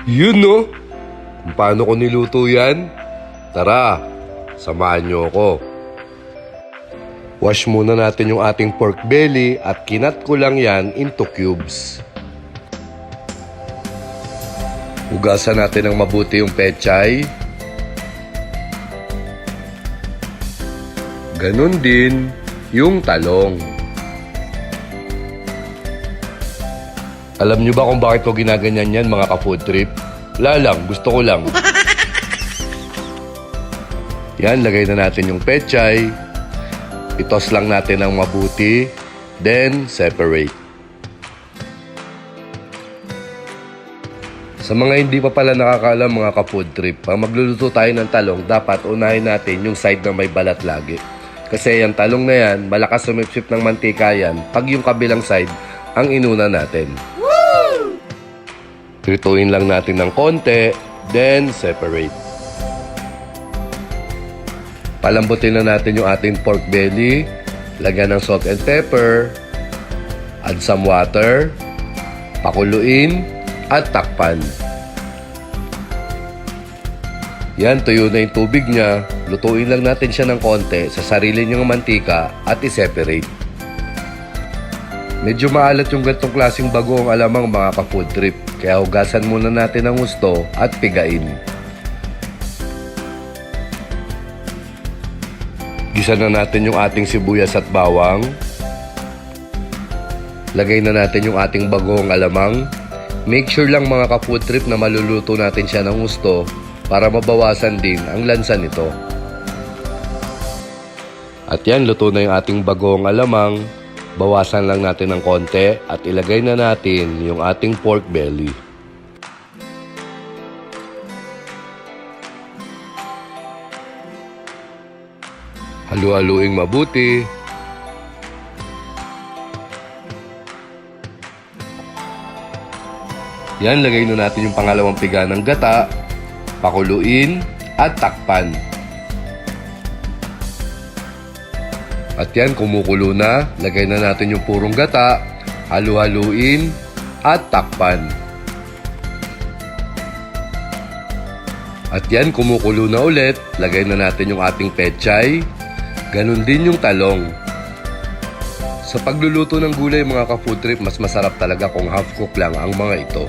Yun no, kung paano ko niluto yan. Tara, samahan niyo ako. Wash muna natin yung ating pork belly at kinat ko lang yan into cubes. Hugasan natin ng mabuti yung pechay. Ganon din yung talong. Alam nyo ba kung bakit ko ginaganyan yan mga ka-food trip? Wala lang, gusto ko lang. Yan, lagay na natin yung pechay. Itos lang natin ng mabuti. Then, separate. Sa mga hindi pa pala nakakaalam mga ka-food trip, pag magluluto tayo ng talong, dapat unahin natin yung side na may balat lagi. Kasi yung talong na yan, malakas sumipsip ng mantika yan pag yung kabilang side ang inuna natin. Trituin lang natin ng konti, then separate. Palambutin na natin yung ating pork belly. Lagyan ng salt and pepper. Add some water. Pakuluin at takpan. Yan, tuyo na yung tubig niya. Lutuin lang natin siya ng konti sa sarili niyang mantika at i-separate. Medyo maalat yung gantong klaseng bagoong alamang mga ka-food trip. Kaya hugasan muna natin ng gusto at pigain. Gisa na natin yung ating sibuyas at bawang. Lagay na natin yung ating bagoong alamang. Make sure lang mga ka-food trip na maluluto natin siya ng gusto para mabawasan din ang lansa nito. At yan, luto na yung ating bagoong alamang. Bawasan lang natin ng konti at ilagay na natin yung ating pork belly. Halu-haluing mabuti. Yan, lagay na natin yung pangalawang piga ng gata. Pakuluin at takpan. At yan, kumukulo na. Lagay na natin yung purong gata. Halu-haluin at takpan. At yan, kumukulo na ulit. Lagay na natin yung ating pechay. Ganon din yung talong. Sa pagluluto ng gulay mga ka-food trip, mas masarap talaga kung half cook lang ang mga ito.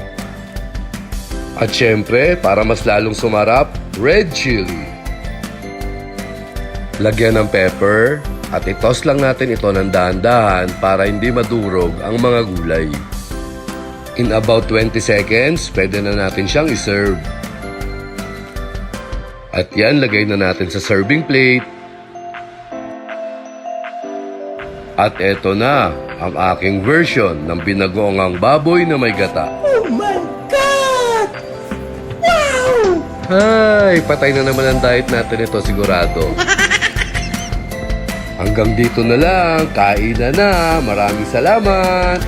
At syempre, para mas lalong sumarap, red chili. Lagyan ng pepper. At itos lang natin ito ng dahan-dahan para hindi madurog ang mga gulay. In about 20 seconds, pwede na natin siyang iserve. At yan, lagay na natin sa serving plate. At eto na ang aking version ng binagoongang baboy na may gata. Oh my God! Wow! Ay, patay na naman ang diet natin ito sigurado. Hanggang dito na lang, kainan na. Maraming salamat!